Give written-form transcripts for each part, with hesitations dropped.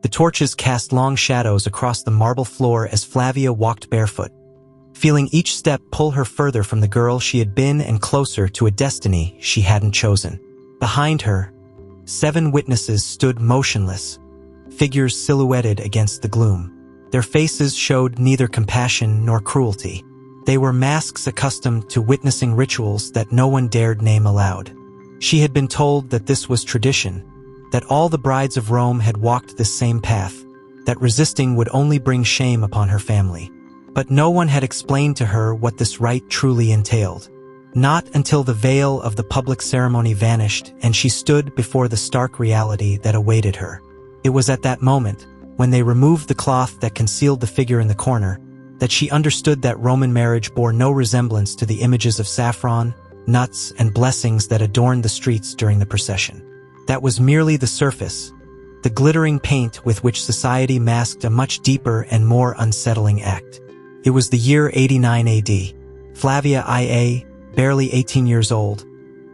The torches cast long shadows across the marble floor as Flavia walked barefoot, feeling each step pull her further from the girl she had been and closer to a destiny she hadn't chosen. Behind her, 7 witnesses stood motionless, figures silhouetted against the gloom. Their faces showed neither compassion nor cruelty. They were masks accustomed to witnessing rituals that no one dared name aloud. She had been told that this was tradition, that all the brides of Rome had walked this same path, that resisting would only bring shame upon her family. But no one had explained to her what this rite truly entailed. Not until the veil of the public ceremony vanished and she stood before the stark reality that awaited her. It was at that moment, when they removed the cloth that concealed the figure in the corner, that she understood that Roman marriage bore no resemblance to the images of saffron, nuts, and blessings that adorned the streets during the procession. That was merely the surface, the glittering paint with which society masked a much deeper and more unsettling act. It was the year 89 AD. Flavia IA, barely 18 years old,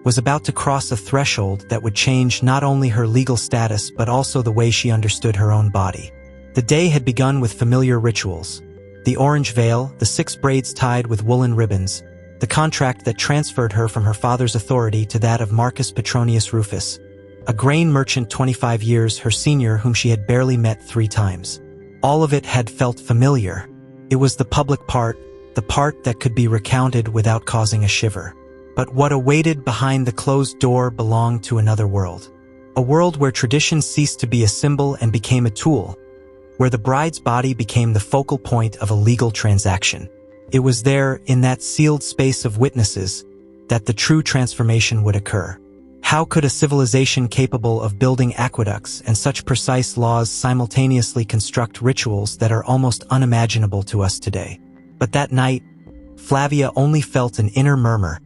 was about to cross a threshold that would change not only her legal status but also the way she understood her own body. The day had begun with familiar rituals. The orange veil, the 6 braids tied with woolen ribbons, the contract that transferred her from her father's authority to that of Marcus Petronius Rufus, a grain merchant 25 years her senior whom she had barely met 3 times. All of it had felt familiar. It was the public part, the part that could be recounted without causing a shiver. But what awaited behind the closed door belonged to another world. A world where tradition ceased to be a symbol and became a tool, where the bride's body became the focal point of a legal transaction. It was there, in that sealed space of witnesses, that the true transformation would occur. How could a civilization capable of building aqueducts and such precise laws simultaneously construct rituals that are almost unimaginable to us today? But that night, Flavia only felt an inner murmur,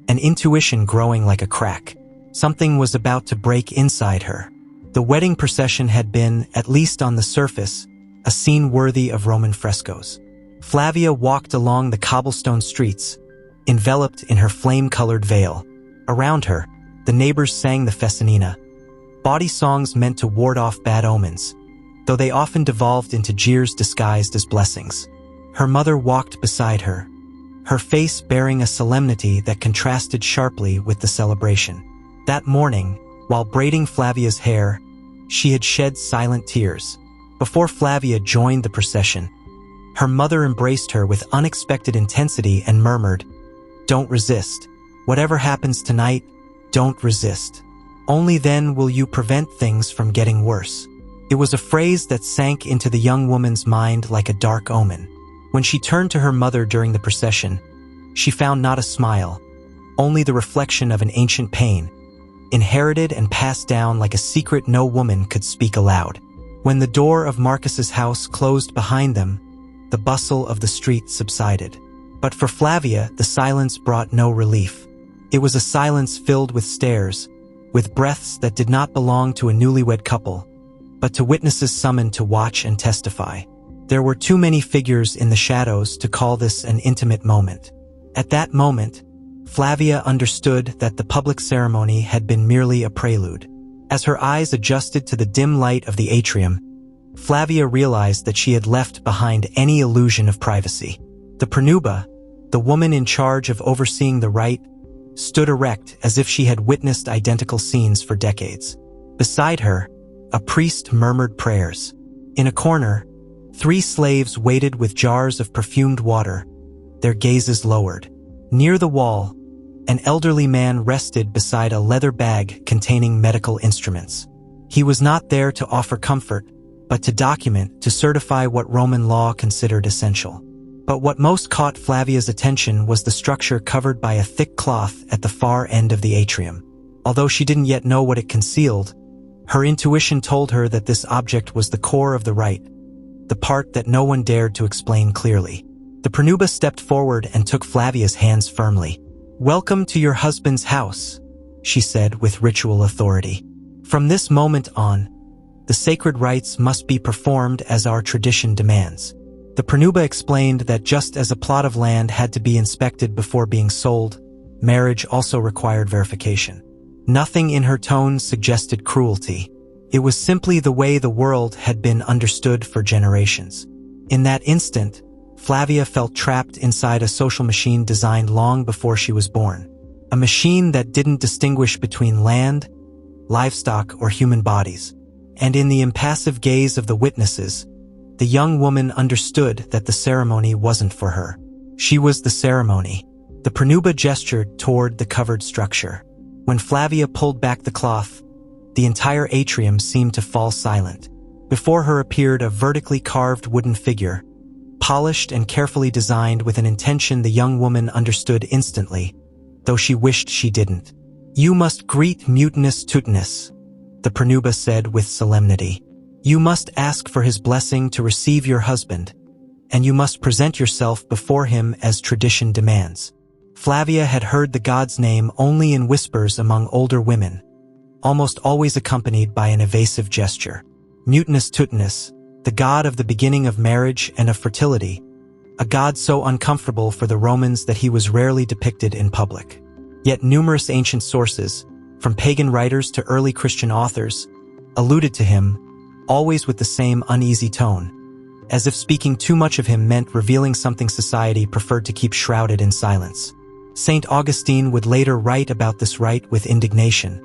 an intuition growing like a crack. Something was about to break inside her. The wedding procession had been, at least on the surface, a scene worthy of Roman frescoes. Flavia walked along the cobblestone streets, enveloped in her flame-colored veil. Around her, the neighbors sang the Fessinina, bawdy songs meant to ward off bad omens, though they often devolved into jeers disguised as blessings. Her mother walked beside her, her face bearing a solemnity that contrasted sharply with the celebration. That morning, while braiding Flavia's hair, she had shed silent tears. Before Flavia joined the procession, her mother embraced her with unexpected intensity and murmured, "Don't resist. Whatever happens tonight, don't resist. Only then will you prevent things from getting worse." It was a phrase that sank into the young woman's mind like a dark omen. When she turned to her mother during the procession, she found not a smile, only the reflection of an ancient pain, inherited and passed down like a secret no woman could speak aloud. When the door of Marcus's house closed behind them, the bustle of the street subsided. But for Flavia, the silence brought no relief. It was a silence filled with stares, with breaths that did not belong to a newlywed couple, but to witnesses summoned to watch and testify. There were too many figures in the shadows to call this an intimate moment. At that moment, Flavia understood that the public ceremony had been merely a prelude. As her eyes adjusted to the dim light of the atrium, Flavia realized that she had left behind any illusion of privacy. The Pronuba, the woman in charge of overseeing the rite, stood erect as if she had witnessed identical scenes for decades. Beside her, a priest murmured prayers. In a corner, 3 slaves waited with jars of perfumed water, their gazes lowered. Near the wall, an elderly man rested beside a leather bag containing medical instruments. He was not there to offer comfort, but to document, to certify what Roman law considered essential. But what most caught Flavia's attention was the structure covered by a thick cloth at the far end of the atrium. Although she didn't yet know what it concealed, her intuition told her that this object was the core of the rite, the part that no one dared to explain clearly. The Pronuba stepped forward and took Flavia's hands firmly. "Welcome to your husband's house," she said with ritual authority. "From this moment on, the sacred rites must be performed as our tradition demands." The Pronuba explained that just as a plot of land had to be inspected before being sold, marriage also required verification. Nothing in her tone suggested cruelty. It was simply the way the world had been understood for generations. In that instant, Flavia felt trapped inside a social machine designed long before she was born. A machine that didn't distinguish between land, livestock, or human bodies. And in the impassive gaze of the witnesses, the young woman understood that the ceremony wasn't for her. She was the ceremony. The Pranuba gestured toward the covered structure. When Flavia pulled back the cloth, the entire atrium seemed to fall silent. Before her appeared a vertically carved wooden figure, polished and carefully designed with an intention the young woman understood instantly, though she wished she didn't. "You must greet mutinous Tutnus," the Pranuba said with solemnity. "You must ask for his blessing to receive your husband, and you must present yourself before him as tradition demands." Flavia had heard the god's name only in whispers among older women, almost always accompanied by an evasive gesture. Mutinous Tutnus, the god of the beginning of marriage and of fertility, a god so uncomfortable for the Romans that he was rarely depicted in public. Yet numerous ancient sources, from pagan writers to early Christian authors, alluded to him, always with the same uneasy tone, as if speaking too much of him meant revealing something society preferred to keep shrouded in silence. Saint Augustine would later write about this rite with indignation,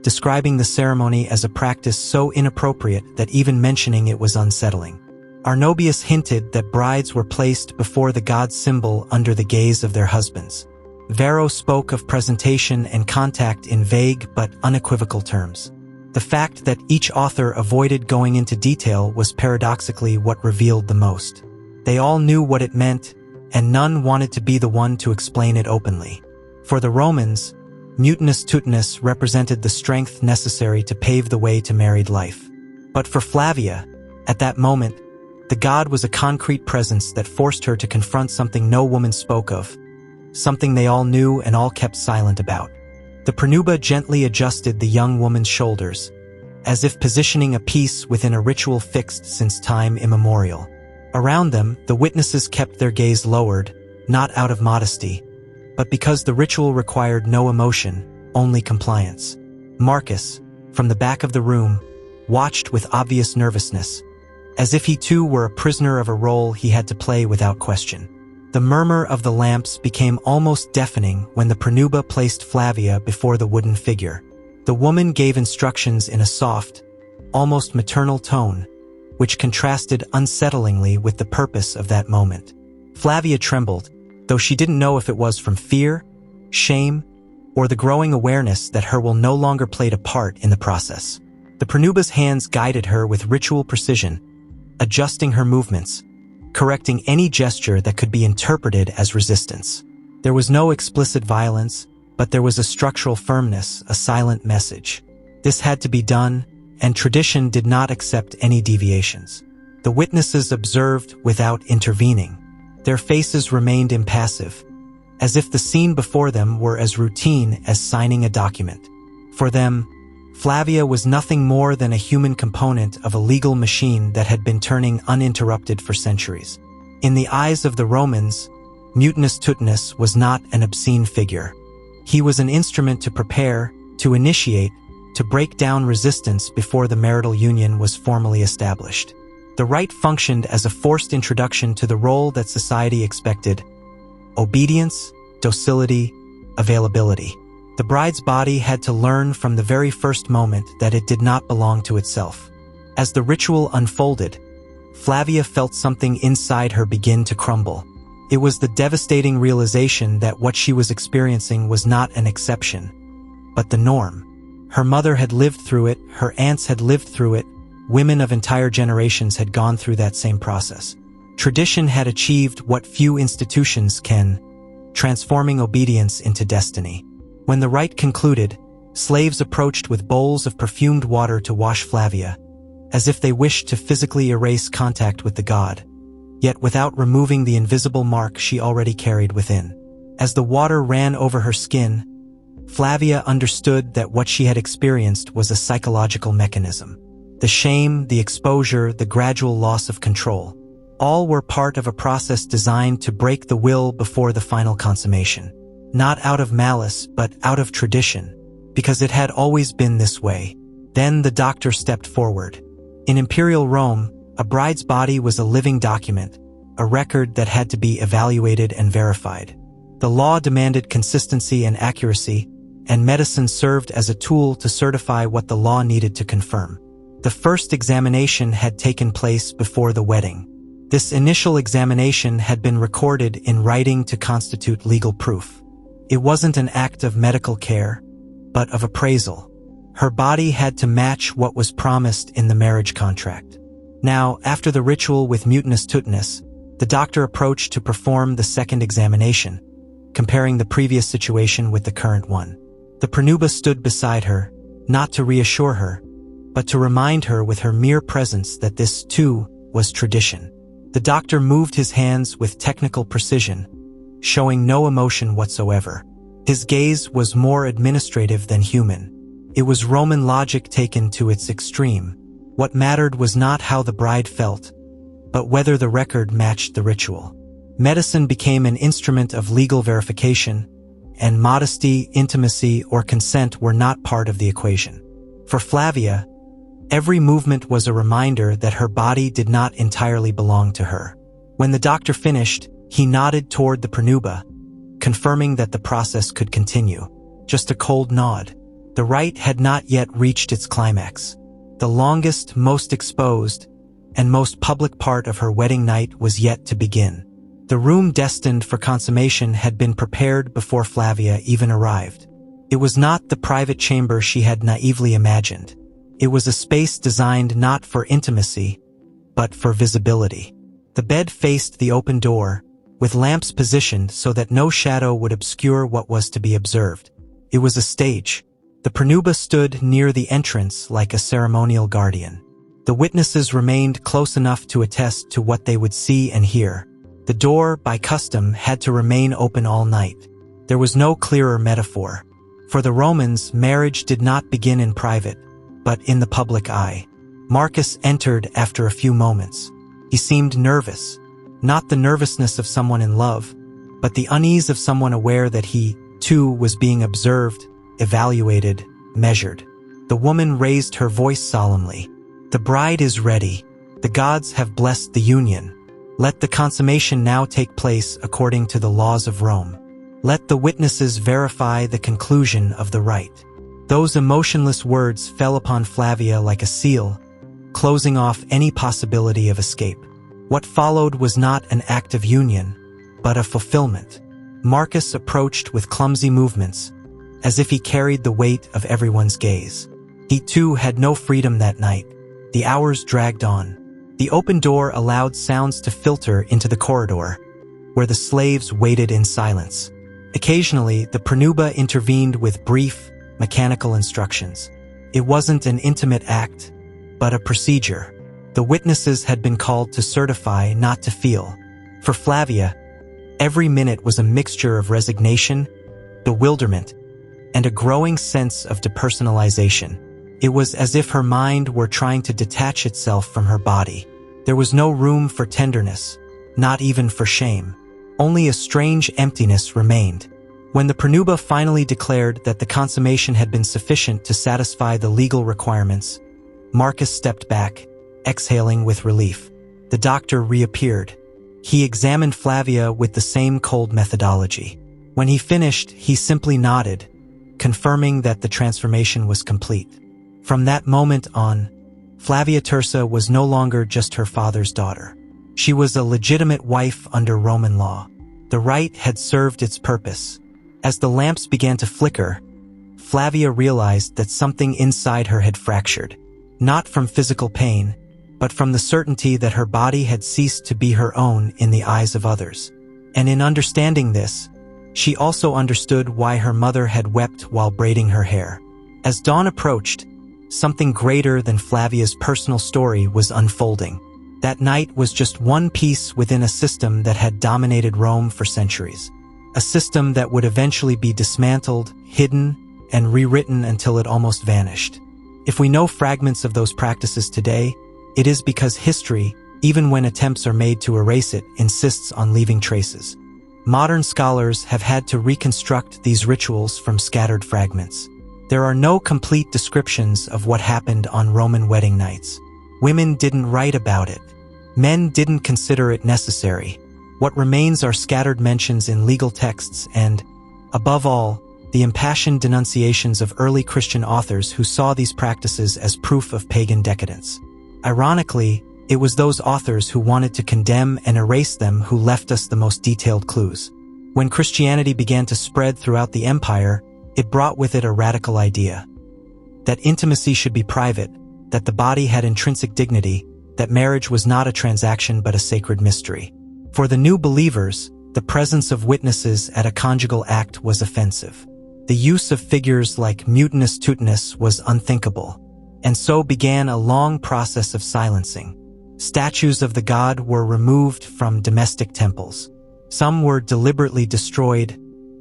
describing the ceremony as a practice so inappropriate that even mentioning it was unsettling. Arnobius hinted that brides were placed before the god's symbol under the gaze of their husbands. Varro spoke of presentation and contact in vague but unequivocal terms. The fact that each author avoided going into detail was paradoxically what revealed the most. They all knew what it meant, and none wanted to be the one to explain it openly. For the Romans, mutinous Tutnus represented the strength necessary to pave the way to married life. But for Flavia, at that moment, the god was a concrete presence that forced her to confront something no woman spoke of, something they all knew and all kept silent about. The Pranuba gently adjusted the young woman's shoulders, as if positioning a piece within a ritual fixed since time immemorial. Around them, the witnesses kept their gaze lowered, not out of modesty, but because the ritual required no emotion, only compliance. Marcus, from the back of the room, watched with obvious nervousness, as if he too were a prisoner of a role he had to play without question. The murmur of the lamps became almost deafening when the Pranuba placed Flavia before the wooden figure. The woman gave instructions in a soft, almost maternal tone, which contrasted unsettlingly with the purpose of that moment. Flavia trembled, though she didn't know if it was from fear, shame, or the growing awareness that her will no longer played a part in the process. The Pranuba's hands guided her with ritual precision, adjusting her movements, correcting any gesture that could be interpreted as resistance. There was no explicit violence, but there was a structural firmness, a silent message. This had to be done, and tradition did not accept any deviations. The witnesses observed without intervening. Their faces remained impassive, as if the scene before them were as routine as signing a document. For them, Flavia was nothing more than a human component of a legal machine that had been turning uninterrupted for centuries. In the eyes of the Romans, mutinous Tutnus was not an obscene figure. He was an instrument to prepare, to initiate, to break down resistance before the marital union was formally established. The rite functioned as a forced introduction to the role that society expected: obedience, docility, availability. The bride's body had to learn from the very first moment that it did not belong to itself. As the ritual unfolded, Flavia felt something inside her begin to crumble. It was the devastating realization that what she was experiencing was not an exception, but the norm. Her mother had lived through it, her aunts had lived through it, women of entire generations had gone through that same process. Tradition had achieved what few institutions can, transforming obedience into destiny. When the rite concluded, slaves approached with bowls of perfumed water to wash Flavia, as if they wished to physically erase contact with the god, yet without removing the invisible mark she already carried within. As the water ran over her skin, Flavia understood that what she had experienced was a psychological mechanism. The shame, the exposure, the gradual loss of control, all were part of a process designed to break the will before the final consummation. Not out of malice, but out of tradition, because it had always been this way. Then the doctor stepped forward. In Imperial Rome, a bride's body was a living document, a record that had to be evaluated and verified. The law demanded consistency and accuracy, and medicine served as a tool to certify what the law needed to confirm. The first examination had taken place before the wedding. This initial examination had been recorded in writing to constitute legal proof. It wasn't an act of medical care, but of appraisal. Her body had to match what was promised in the marriage contract. Now, after the ritual with mutinous tutinous, the doctor approached to perform the second examination, comparing the previous situation with the current one. The Pranuba stood beside her, not to reassure her, but to remind her with her mere presence that this, too, was tradition. The doctor moved his hands with technical precision, showing no emotion whatsoever. His gaze was more administrative than human. It was Roman logic taken to its extreme. What mattered was not how the bride felt, but whether the record matched the ritual. Medicine became an instrument of legal verification, and modesty, intimacy, or consent were not part of the equation. For Flavia, every movement was a reminder that her body did not entirely belong to her. When the doctor finished, he nodded toward the Pranuba, confirming that the process could continue. Just a cold nod. The rite had not yet reached its climax. The longest, most exposed, and most public part of her wedding night was yet to begin. The room destined for consummation had been prepared before Flavia even arrived. It was not the private chamber she had naively imagined. It was a space designed not for intimacy, but for visibility. The bed faced the open door, with lamps positioned so that no shadow would obscure what was to be observed. It was a stage. The Pranuba stood near the entrance like a ceremonial guardian. The witnesses remained close enough to attest to what they would see and hear. The door, by custom, had to remain open all night. There was no clearer metaphor. For the Romans, marriage did not begin in private, but in the public eye. Marcus entered after a few moments. He seemed nervous, not the nervousness of someone in love, but the unease of someone aware that he, too, was being observed, evaluated, measured. The woman raised her voice solemnly. "The bride is ready. The gods have blessed the union. Let the consummation now take place according to the laws of Rome. Let the witnesses verify the conclusion of the rite." Those emotionless words fell upon Flavia like a seal, closing off any possibility of escape. What followed was not an act of union, but a fulfillment. Marcus approached with clumsy movements, as if he carried the weight of everyone's gaze. He too had no freedom that night. The hours dragged on. The open door allowed sounds to filter into the corridor, where the slaves waited in silence. Occasionally, the Pranuba intervened with brief, mechanical instructions. It wasn't an intimate act, but a procedure. The witnesses had been called to certify, not to feel. For Flavia, every minute was a mixture of resignation, bewilderment, and a growing sense of depersonalization. It was as if her mind were trying to detach itself from her body. There was no room for tenderness, not even for shame. Only a strange emptiness remained. When the Pranuba finally declared that the consummation had been sufficient to satisfy the legal requirements, Marcus stepped back, exhaling with relief. The doctor reappeared. He examined Flavia with the same cold methodology. When he finished, he simply nodded, confirming that the transformation was complete. From that moment on, Flavia Tirsa was no longer just her father's daughter. She was a legitimate wife under Roman law. The rite had served its purpose. As the lamps began to flicker, Flavia realized that something inside her had fractured, not from physical pain, but from the certainty that her body had ceased to be her own in the eyes of others. And in understanding this, she also understood why her mother had wept while braiding her hair. As dawn approached, something greater than Flavia's personal story was unfolding. That night was just one piece within a system that had dominated Rome for centuries. A system that would eventually be dismantled, hidden, and rewritten until it almost vanished. If we know fragments of those practices today, it is because history, even when attempts are made to erase it, insists on leaving traces. Modern scholars have had to reconstruct these rituals from scattered fragments. There are no complete descriptions of what happened on Roman wedding nights. Women didn't write about it. Men didn't consider it necessary. What remains are scattered mentions in legal texts and, above all, the impassioned denunciations of early Christian authors who saw these practices as proof of pagan decadence. Ironically, it was those authors who wanted to condemn and erase them who left us the most detailed clues. When Christianity began to spread throughout the empire, it brought with it a radical idea. That intimacy should be private, that the body had intrinsic dignity, that marriage was not a transaction but a sacred mystery. For the new believers, the presence of witnesses at a conjugal act was offensive. The use of figures like mutinous tutinous was unthinkable, and so began a long process of silencing. Statues of the god were removed from domestic temples. Some were deliberately destroyed,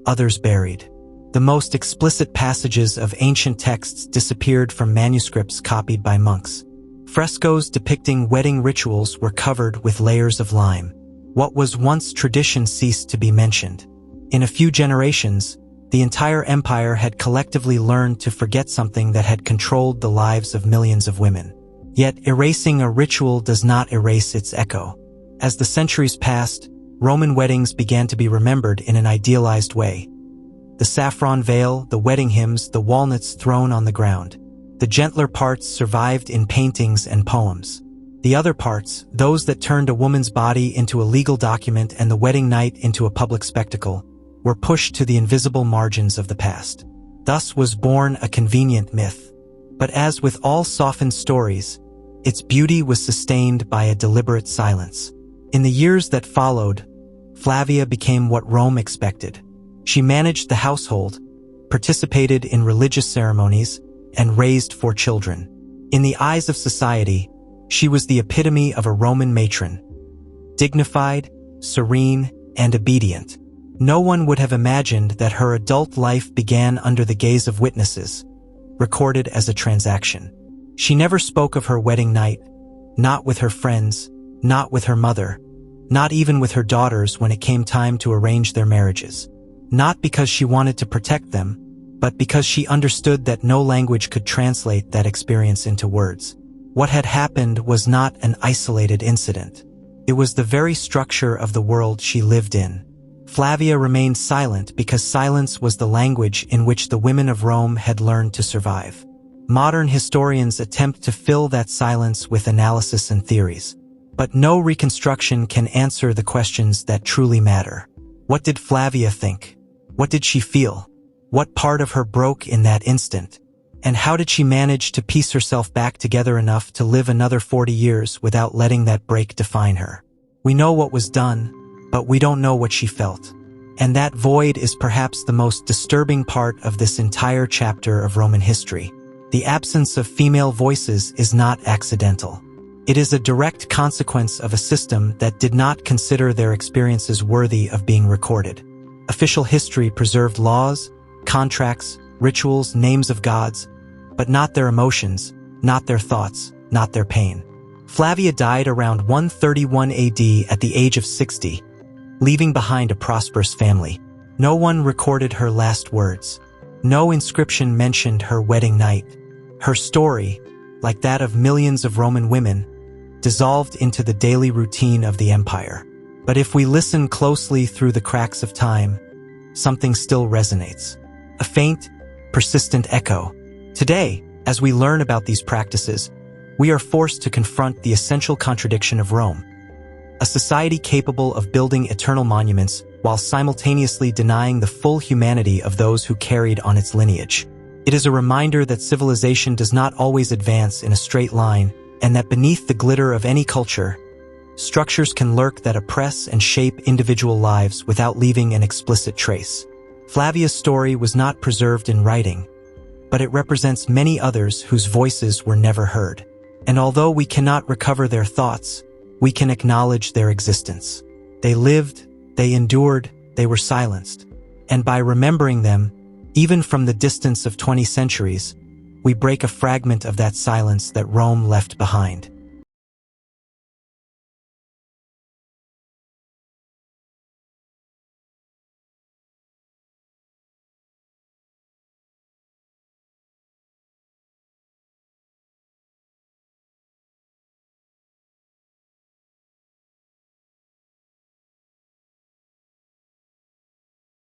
others buried. The most explicit passages of ancient texts disappeared from manuscripts copied by monks. Frescoes depicting wedding rituals were covered with layers of lime. What was once tradition ceased to be mentioned. In a few generations, the entire empire had collectively learned to forget something that had controlled the lives of millions of women. Yet erasing a ritual does not erase its echo. As the centuries passed, Roman weddings began to be remembered in an idealized way. The saffron veil, the wedding hymns, the walnuts thrown on the ground. The gentler parts survived in paintings and poems. The other parts, those that turned a woman's body into a legal document and the wedding night into a public spectacle, were pushed to the invisible margins of the past. Thus was born a convenient myth. But as with all softened stories, its beauty was sustained by a deliberate silence. In the years that followed, Flavia became what Rome expected. She managed the household, participated in religious ceremonies, and raised 4 children. In the eyes of society, she was the epitome of a Roman matron. Dignified, serene, and obedient. No one would have imagined that her adult life began under the gaze of witnesses, recorded as a transaction. She never spoke of her wedding night, not with her friends, not with her mother, not even with her daughters when it came time to arrange their marriages. Not because she wanted to protect them, but because she understood that no language could translate that experience into words. What had happened was not an isolated incident. It was the very structure of the world she lived in. Flavia remained silent because silence was the language in which the women of Rome had learned to survive. Modern historians attempt to fill that silence with analysis and theories. But no reconstruction can answer the questions that truly matter. What did Flavia think? What did she feel? What part of her broke in that instant? And how did she manage to piece herself back together enough to live another 40 years without letting that break define her? We know what was done, but we don't know what she felt. And that void is perhaps the most disturbing part of this entire chapter of Roman history. The absence of female voices is not accidental. It is a direct consequence of a system that did not consider their experiences worthy of being recorded. Official history preserved laws, contracts, rituals, names of gods, but not their emotions, not their thoughts, not their pain. Flavia died around 131 AD at the age of 60, leaving behind a prosperous family. No one recorded her last words. No inscription mentioned her wedding night. Her story, like that of millions of Roman women, dissolved into the daily routine of the empire. But if we listen closely through the cracks of time, something still resonates. A faint, persistent echo. Today, as we learn about these practices, we are forced to confront the essential contradiction of Rome. A society capable of building eternal monuments while simultaneously denying the full humanity of those who carried on its lineage. It is a reminder that civilization does not always advance in a straight line, and that beneath the glitter of any culture, structures can lurk that oppress and shape individual lives without leaving an explicit trace. Flavia's story was not preserved in writing, but it represents many others whose voices were never heard. And although we cannot recover their thoughts, we can acknowledge their existence. They lived, they endured, they were silenced. And by remembering them, even from the distance of 20 centuries, we break a fragment of that silence that Rome left behind.